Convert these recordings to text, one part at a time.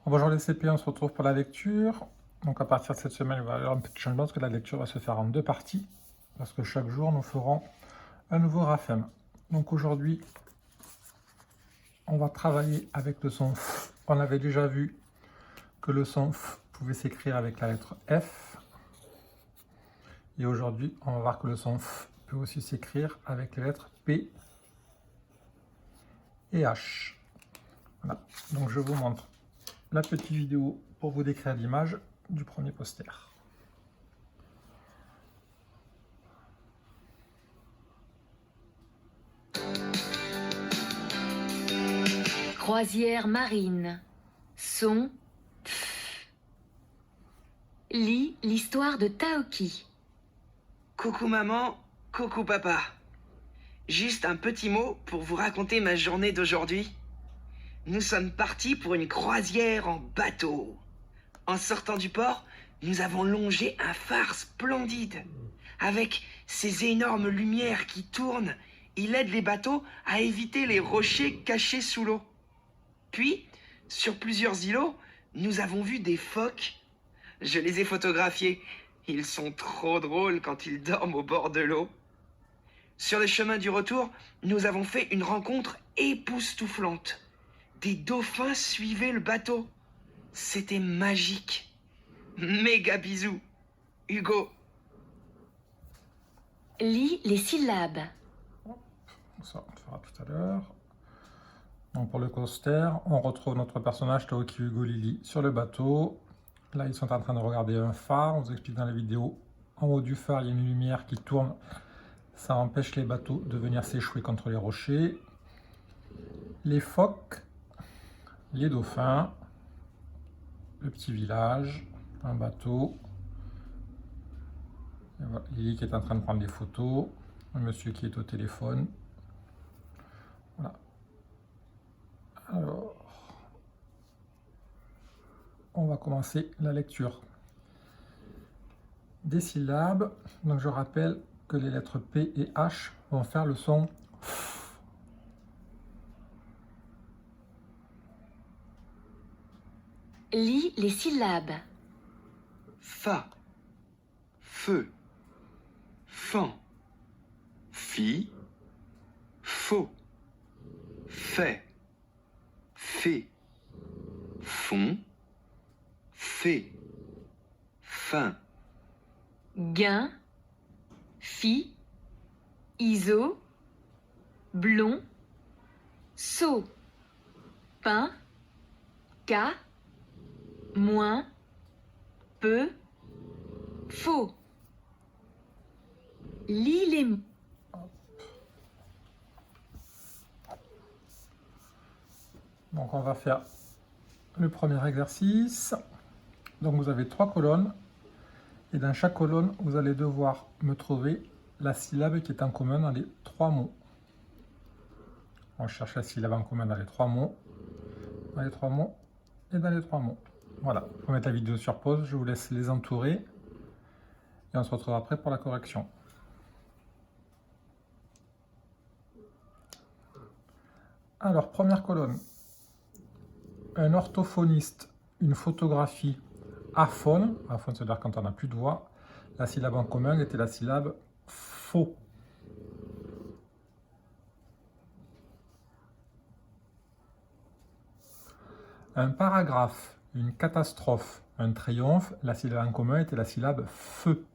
Bonjour les CP, on se retrouve pour la lecture. Donc à partir de cette semaine, il va y avoir un petit changement parce que la lecture va se faire en deux parties. Parce que chaque jour, nous ferons un nouveau RAFEM. Donc aujourd'hui, on va travailler avec le son F. On avait déjà vu que le son F pouvait s'écrire avec la lettre F. Et aujourd'hui, on va voir que le son F peut aussi s'écrire avec les lettres P et H. Voilà. Donc je vous montre la petite vidéo pour vous décrire l'image du premier poster. Croisière marine. Son Pff. Lis l'histoire de Taoki. Coucou maman, coucou papa. Juste un petit mot pour vous raconter ma journée d'aujourd'hui. Nous sommes partis pour une croisière en bateau. En sortant du port, nous avons longé un phare splendide. Avec ses énormes lumières qui tournent, il aide les bateaux à éviter les rochers cachés sous l'eau. Puis, sur plusieurs îlots, nous avons vu des phoques. Je les ai photographiés. Ils sont trop drôles quand ils dorment au bord de l'eau. Sur le chemin du retour, nous avons fait une rencontre époustouflante. Des dauphins suivaient le bateau. C'était magique. Méga bisous. Hugo. Lis les syllabes. Ça, on le fera tout à l'heure. Donc pour le coaster, on retrouve notre personnage Taoki, Hugo, Lily sur le bateau. Là, ils sont en train de regarder un phare. On vous explique dans la vidéo. En haut du phare, il y a une lumière qui tourne. Ça empêche les bateaux de venir s'échouer contre les rochers. Les phoques, les dauphins, le petit village, un bateau. Et voilà, Lily qui est en train de prendre des photos. Un monsieur qui est au téléphone. Voilà. Alors, on va commencer la lecture des syllabes. Donc je rappelle que les lettres P et H vont faire le son F. Lis les syllabes. Fa, feu, fan, fi, faux, fait, fait, fond, fait, fin, Gain. Fi. Iso. Blond. Saut. Pain. Cas. Moins. Peu. Faux. Lis les mots. Donc on va faire le premier exercice. Donc vous avez 3 colonnes. Et dans chaque colonne, vous allez devoir me trouver la syllabe qui est en commun dans les 3 mots. On cherche la syllabe en commun dans les 3 mots. Dans les 3 mots et dans les 3 mots. Voilà, on va mettre la vidéo sur pause, je vous laisse les entourer. Et on se retrouve après pour la correction. Alors, première colonne. Un orthophoniste, une photographie aphone. Aphone, c'est-à-dire quand on n'a plus de voix. La syllabe en commun était la syllabe faux. Un paragraphe, une catastrophe, un triomphe. La syllabe en commun était la syllabe feu.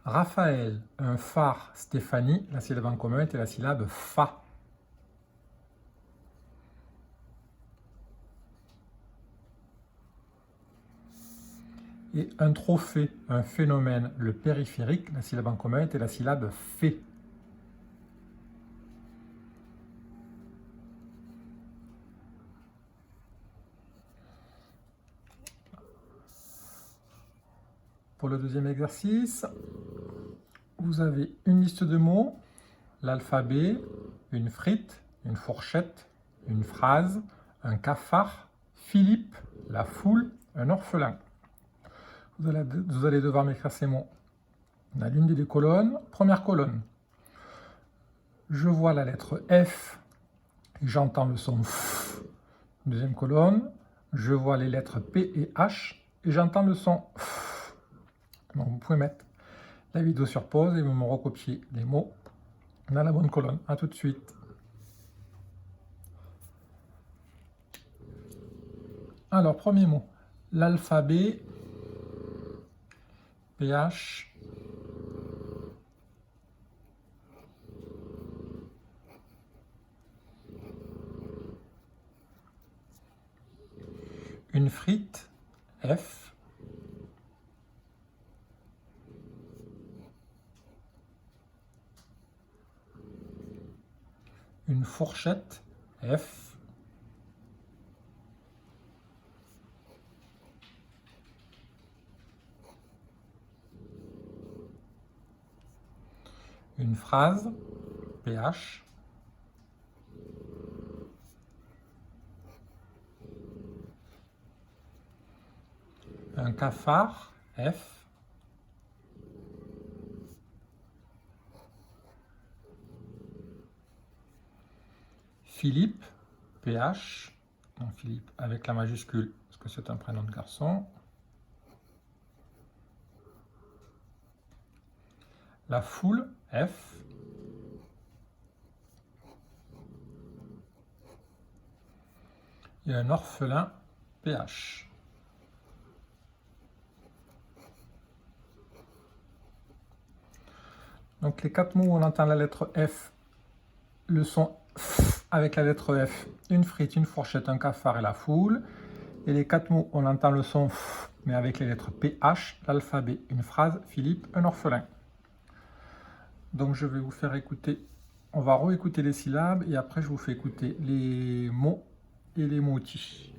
Raphaël, un phare, Stéphanie, la syllabe en commun était la syllabe fa. Et un trophée, un phénomène, le périphérique, la syllabe en commun était la syllabe fé. Pour le deuxième exercice, vous avez une liste de mots, l'alphabet, une frite, une fourchette, une phrase, un cafard, Philippe, la foule, un orphelin. Vous allez devoir m'écrire ces mots dans l'une des colonnes. Première colonne, Je vois la lettre F, j'entends le son F. Deuxième colonne, je vois les lettres P et H et j'entends le son F. Donc vous pouvez mettre la vidéo sur pause et me recopier les mots dans la bonne colonne. A tout de suite. Alors, premier mot, l'alphabet, PH, une frite, F, une fourchette, F, une phrase, PH, un cafard, F, Philippe, PH, donc Philippe avec la majuscule, parce que c'est un prénom de garçon. La foule, F. Et un orphelin, PH. Donc les 4 mots où on entend la lettre F, le son F avec la lettre F, une frite, une fourchette, un cafard et la foule. Et les 4 mots, on entend le son F, mais avec les lettres PH, l'alphabet, une phrase, Philippe, un orphelin. Donc je vais vous faire écouter, on va réécouter les syllabes et après je vous fais écouter les mots et les mots-outils.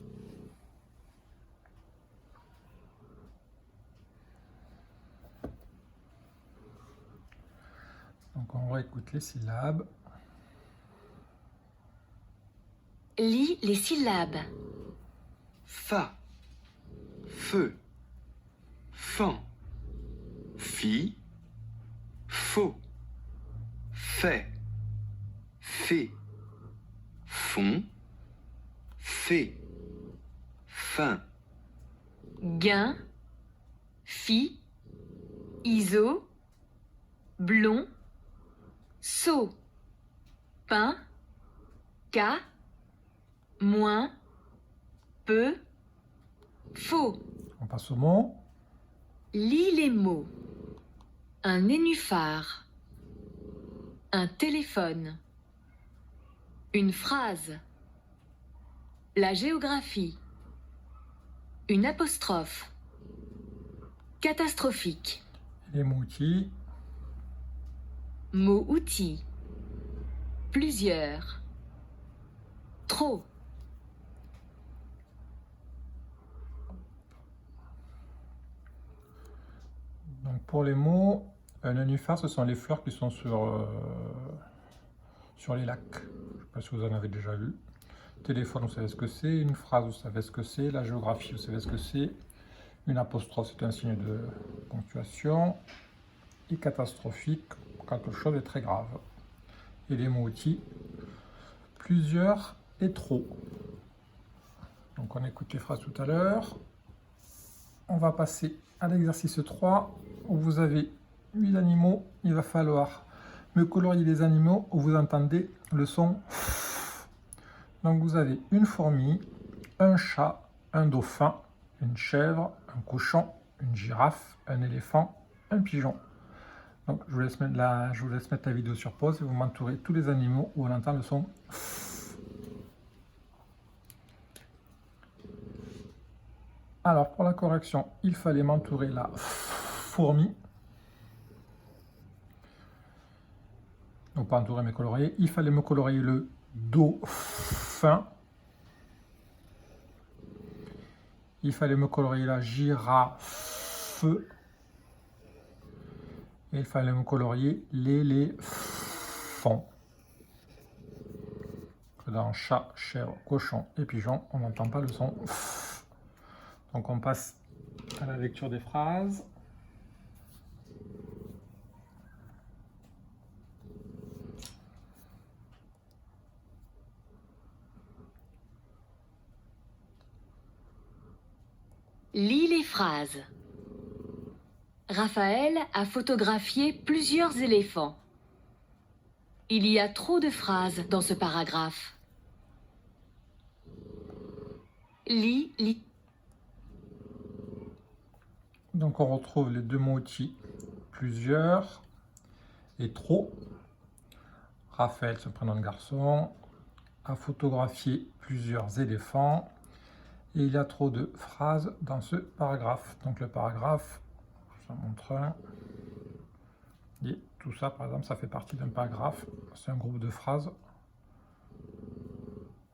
Donc on réécoute les syllabes. Lis les syllabes. Fa, feu, fan, fi, faux, fait, fait, fond, fait, fin, Gain, fi, iso, blond, saut, pain, cas, moins, peu, faux. On passe au mot. Lis les mots. Un nénuphar. Un téléphone. Une phrase. La géographie. Une apostrophe. Catastrophique. Les mots-outils. Mot-outil. Plusieurs. Trop. Donc pour les mots, un nénuphar, ce sont les fleurs qui sont sur les lacs. Je ne sais pas si vous en avez déjà vu. Téléphone, vous savez ce que c'est. Une phrase, vous savez ce que c'est. La géographie, vous savez ce que c'est. Une apostrophe, c'est un signe de ponctuation. Et catastrophique, quelque chose de très grave. Et les mots-outils, plusieurs et trop. Donc on écoute les phrases tout à l'heure. On va passer à l'exercice 3, où vous avez 8 animaux. Il va falloir me colorier les animaux où vous entendez le son F. Donc vous avez une fourmi, un chat, un dauphin, une chèvre, un cochon, une girafe, un éléphant, un pigeon. Donc je vous laisse mettre la vidéo sur pause et vous m'entourez tous les animaux où on entend le son F. Alors pour la correction, il fallait m'entourer la fourmi. Donc pas entourer mais colorier. Il fallait me colorier le dauphin. Il fallait me colorier la girafe. Et il fallait me colorier l'éléphant. Dans chat, chèvre, cochon et pigeon, on n'entend pas le son F. Donc on passe à la lecture des phrases. Lis les phrases. Raphaël a photographié plusieurs éléphants. Il y a trop de phrases dans ce paragraphe. Lis. Donc on retrouve les deux mots-outils plusieurs et trop. Raphaël, ce prénom de garçon, a photographié plusieurs éléphants et il y a trop de phrases dans ce paragraphe. Donc le paragraphe, je vous en montre un. Et tout ça, par exemple, ça fait partie d'un paragraphe. C'est un groupe de phrases.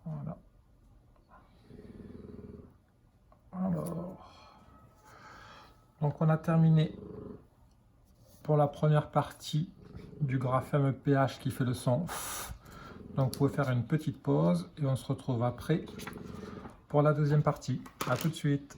Voilà. Alors, donc on a terminé pour la première partie du graphème PH qui fait le son F. Donc vous pouvez faire une petite pause et on se retrouve après pour la deuxième partie. À tout de suite.